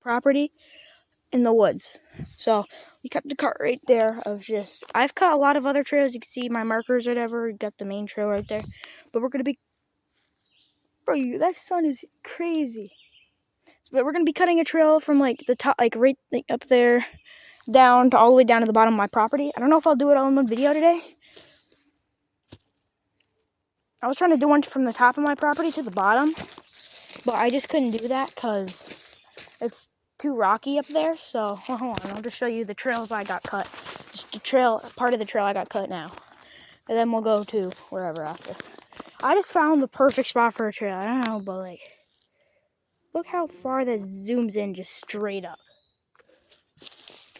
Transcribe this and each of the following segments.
property in the woods. So we cut the cart right there of just, I've cut a lot of other trails. You can see my markers or whatever. We got the main trail right there. But we're going to be, bro, that sun is crazy. But we're going to be cutting a trail from like the top, like right like up there, down to all the way down to the bottom of my property. I don't know if I'll do it all in one video today. I was trying to do one from the top of my property to the bottom, but I just couldn't do that because it's too rocky up there. So hold on, I'll just show you the trails I got cut. Just the trail, part of the trail I got cut now. And then we'll go to wherever after. I just found the perfect spot for a trail. I don't know, but like, look how far that zooms in just straight up.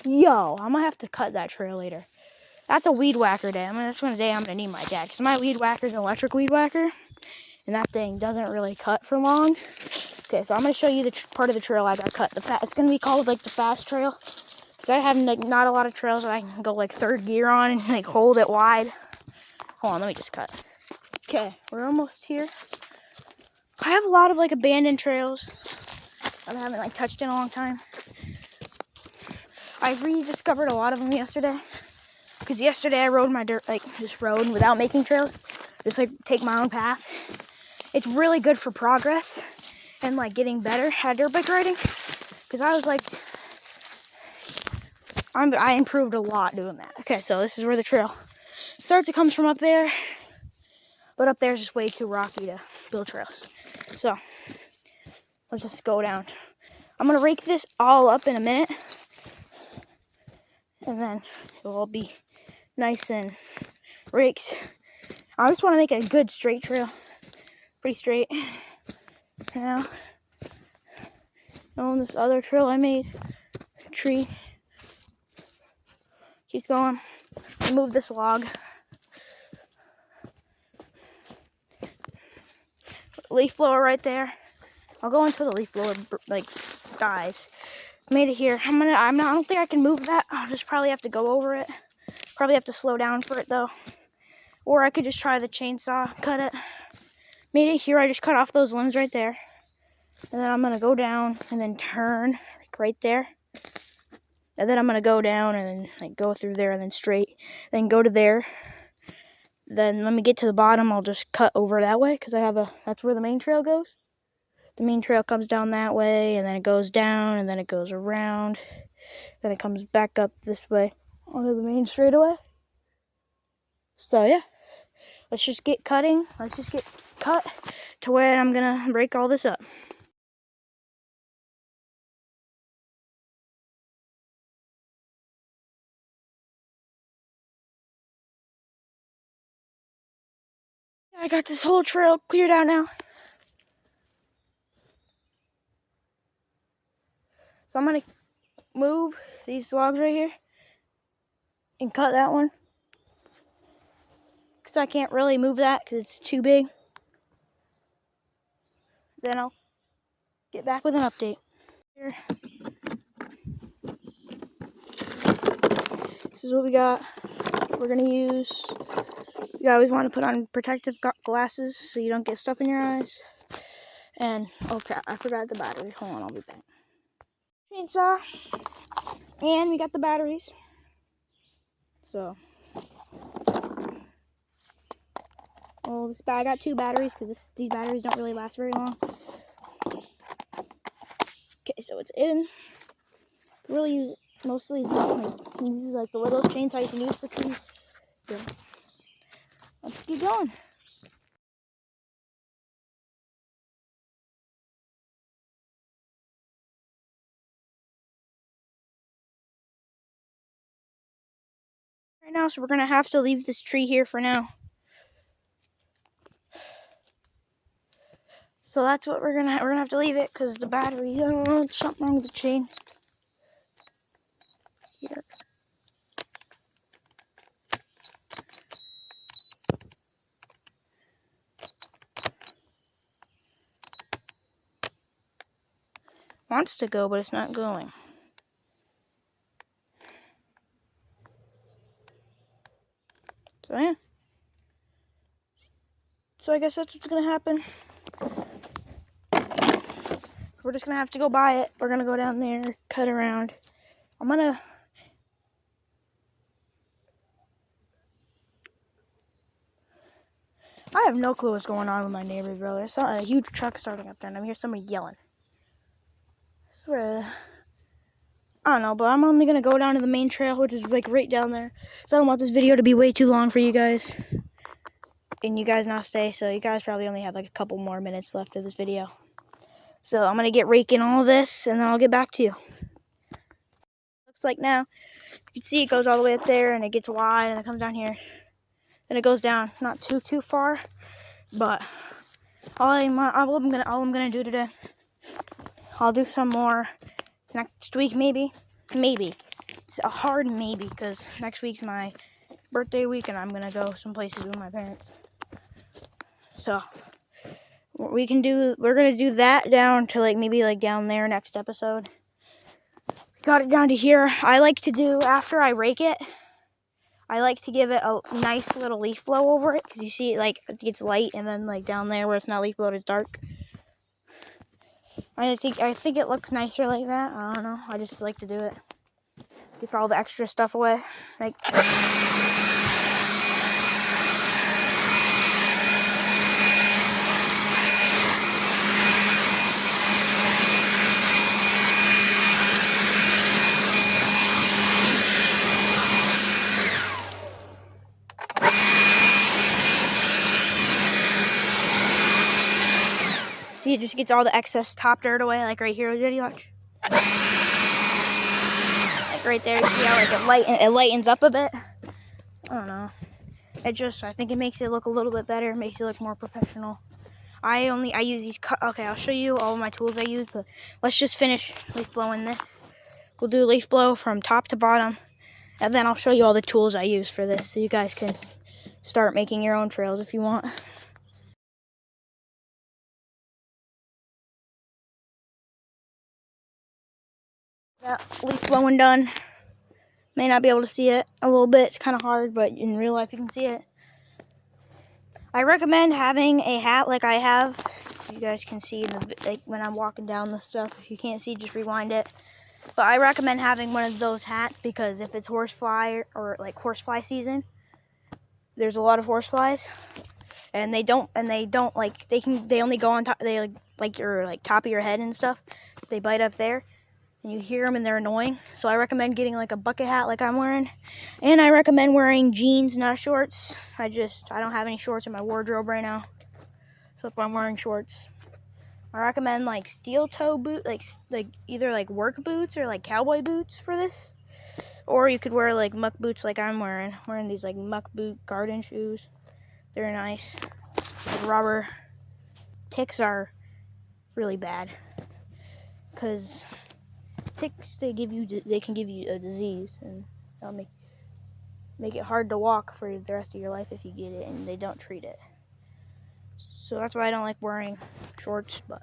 Yo, I'm gonna have to cut that trail later. That's a weed whacker day. That's one day I'm gonna need my dad, because my weed whacker is an electric weed whacker, and that thing doesn't really cut for long. Okay, so I'm gonna show you the part of the trail I got cut. It's gonna be called like the fast trail, because I have like not a lot of trails that I can go like third gear on and like hold it wide. Hold on, let me just cut. Okay, we're almost here. I have a lot of like abandoned trails that I haven't like touched in a long time. I rediscovered a lot of them yesterday. Because yesterday I rode my dirt, like just rode without making trails. Just like take my own path. It's really good for progress and like getting better at dirt bike riding. Because I was like, I improved a lot doing that. Okay, so this is where the trail starts. It comes from up there. But up there is just way too rocky to build trails. So, let's just go down. I'm going to rake this all up in a minute. And then it'll all be nice and raked. I just want to make a good straight trail. Pretty straight. Now, on this other trail I made, tree keeps going. Remove this log. Leaf blower right there. I'll go until the leaf blower like dies. Made it here. I don't think I can move that. I'll just probably have to go over it. Probably have to slow down for it though. Or I could just try the chainsaw, cut it. Made it here. I just cut off those limbs right there. And then I'm gonna go down and then turn like right there. And then I'm gonna go down and then like go through there and then straight. Then go to there. Then let me get to the bottom. I'll just cut over that way because that's where the main trail goes. The main trail comes down that way, and then it goes down, and then it goes around. Then it comes back up this way onto the main straightaway. So yeah, let's just get cutting. Let's just get cut to where I'm gonna break all this up. I got this whole trail cleared out now. So I'm gonna move these logs right here and cut that one. Because I can't really move that because it's too big. Then I'll get back with an update. Here. This is what we got. We're gonna use, you always want to put on protective glasses so you don't get stuff in your eyes. And, oh crap, I forgot the battery. Hold on, I'll be back. Chainsaw. And we got the batteries. So, oh, I got 2 batteries because these batteries don't really last very long. Okay, so it's in. Really use it mostly. This is like the little chainsaw you can use for trees. So, let's keep going. Right now, so we're gonna have to leave this tree here for now. So that's what we're gonna have to leave it because the battery, I don't know, something wrong with the chain. Here. Wants to go, but it's not going. So yeah. So I guess that's what's gonna happen. we're just gonna have to go buy it. We're gonna go down there, cut around. I have no clue what's going on with my neighbors, bro. There's a huge truck starting up there, and I hear somebody yelling. I don't know, but I'm only gonna go down to the main trail, which is like right down there. So I don't want this video to be way too long for you guys, and you guys not stay. So you guys probably only have like a couple more minutes left of this video. So I'm gonna get raking all this, and then I'll get back to you. Looks like now you can see it goes all the way up there, and it gets wide, and it comes down here, and it goes down not too far, but all I'm gonna do today, I'll do some more next week, maybe. It's a hard maybe, because next week's my birthday week, and I'm gonna go some places with my parents. So we're gonna do that down to like maybe like down there next episode. We got it down to here. I like to do, after I rake it, I like to give it a nice little leaf blow over it, because you see it like it gets light, and then like down there where it's not leaf blowed, it's dark. I think it looks nicer like that. I don't know. I just like to do it. Get all the extra stuff away. Like. See, it just gets all the excess top dirt away, like right here. Like right there, you see how like it lightens up a bit. I don't know. I think it makes it look a little bit better. It makes it look more professional. I use these. Okay, I'll show you all of my tools I use, but let's just finish leaf blowing this. We'll do leaf blow from top to bottom, and then I'll show you all the tools I use for this, so you guys can start making your own trails if you want. Got leaf blowing done. May not be able to see it a little bit. It's kind of hard, but in real life you can see it. I recommend having a hat like I have. You guys can see like when I'm walking down the stuff. If you can't see, just rewind it. But I recommend having one of those hats, because if it's horsefly or like horsefly season, there's a lot of horseflies, and they only go on top. They like your top of your head and stuff. They bite up there, and you hear them, and they're annoying. So I recommend getting like a bucket hat like I'm wearing, and I recommend wearing jeans, not shorts. I don't have any shorts in my wardrobe right now, so that's why I'm wearing shorts. I recommend like steel toe boot, like either like work boots or like cowboy boots for this, or you could wear like muck boots like I'm wearing. Wearing these like muck boot garden shoes. They're nice. Like rubber. Ticks are really bad, because ticks they can give you a disease, and that'll make it hard to walk for the rest of your life if you get it and they don't treat it. So that's why I don't like wearing shorts. But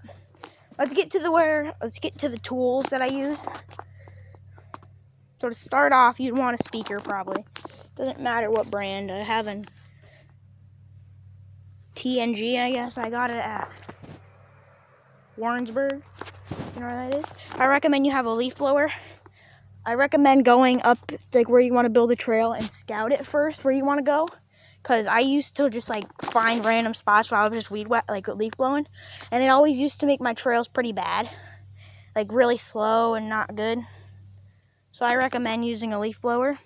let's get to the tools that I use. So to start off, you'd want a speaker probably. Doesn't matter what brand. I have an TNG, I guess. I got it at Warrensburg. You know where that is? I recommend you have a leaf blower. I recommend going up like where you want to build a trail and scout it first where you want to go. Because I used to just like find random spots where I was just leaf blowing. And it always used to make my trails pretty bad. Like really slow and not good. So I recommend using a leaf blower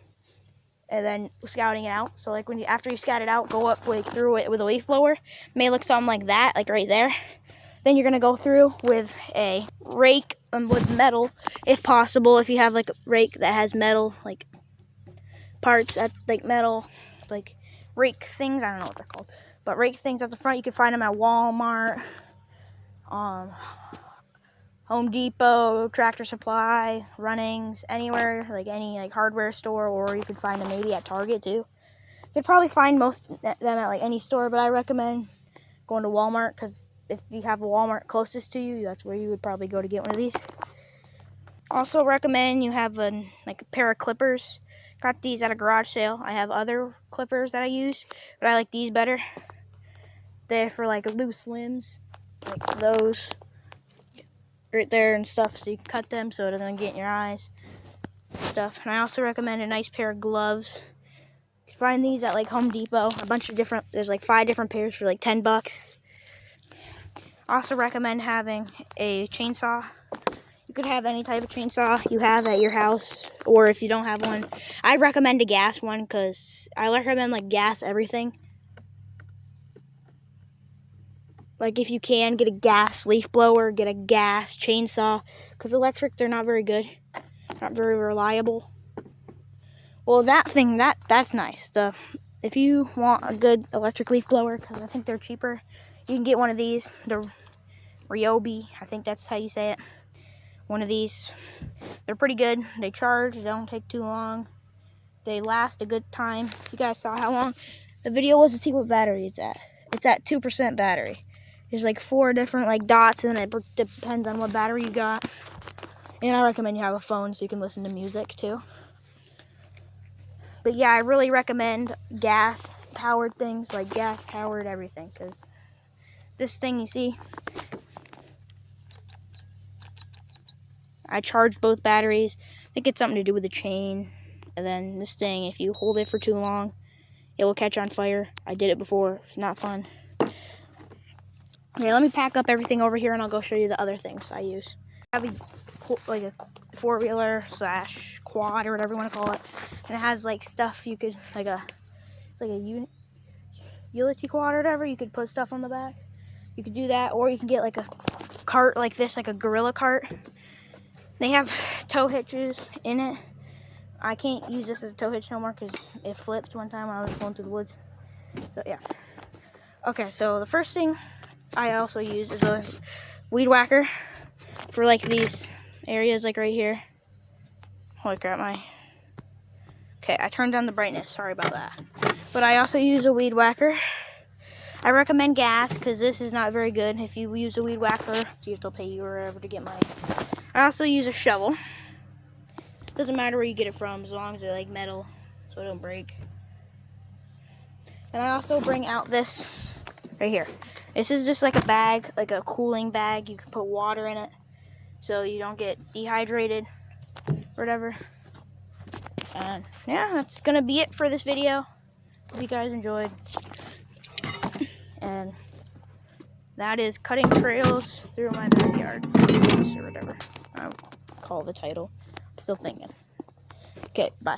and then scouting it out. So like after you scout it out, go up like through it with a leaf blower. It may look something like that, like right there. Then you're going to go through with a rake with metal, if possible. If you have like a rake that has metal, like parts at like metal, like rake things, I don't know what they're called, but rake things at the front, you can find them at Walmart, Home Depot, Tractor Supply, Runnings, anywhere, like any like hardware store, or you can find them maybe at Target too. You could probably find most of them at like any store, but I recommend going to Walmart, because if you have a Walmart closest to you, that's where you would probably go to get one of these. Also recommend you have a pair of clippers. Got these at a garage sale. I have other clippers that I use, but I like these better. They're for like loose limbs, like those. right there and stuff, so you can cut them so it doesn't get in your eyes and stuff. And I also recommend a nice pair of gloves. You can find these at like Home Depot, a bunch of different, there's like 5 different pairs for like $10. I also recommend having a chainsaw. You could have any type of chainsaw you have at your house, or if you don't have one, I recommend a gas one, because I recommend like gas everything. Like if you can, get a gas leaf blower, get a gas chainsaw, because electric, they're not very good, not very reliable. Well, that thing, that's nice. If you want a good electric leaf blower, because I think they're cheaper, you can get one of these, the Ryobi, I think that's how you say it. One of these. They're pretty good. They charge. They don't take too long. They last a good time. You guys saw how long the video was to see what battery it's at. It's at 2% battery. There's like 4 different like dots, and it depends on what battery you got. And I recommend you have a phone so you can listen to music too. But yeah, I really recommend gas-powered things, like gas-powered everything, because this thing, you see, I charged both batteries. I think it's something to do with the chain. And then this thing, if you hold it for too long, it will catch on fire. I did it before. It's not fun. Okay, let me pack up everything over here, and I'll go show you the other things I use. I have like a 4-wheeler / quad, or whatever you want to call it. And it has like stuff you could, like a utility quad or whatever. You could put stuff on the back. You could do that, or you can get like a cart like this, like a gorilla cart. They have tow hitches in it. I can't use this as a tow hitch no more because it flipped one time when I was going through the woods. So yeah. Okay, so the first thing I also use is a weed whacker for like these areas, like right here. Holy crap, okay, I turned down the brightness. Sorry about that. But I also use a weed whacker. I recommend gas because this is not very good. If you use a weed whacker, you have to pay you or whatever to get mine. I also use a shovel. Doesn't matter where you get it from, as long as they're like metal, so it don't break. And I also bring out this right here. This is just like a bag, like a cooling bag. You can put water in it, so you don't get dehydrated or whatever. And yeah, that's gonna be it for this video. Hope you guys enjoyed. And that is cutting trails through my backyard, or whatever I'll call the title. I'm still thinking. Okay, bye.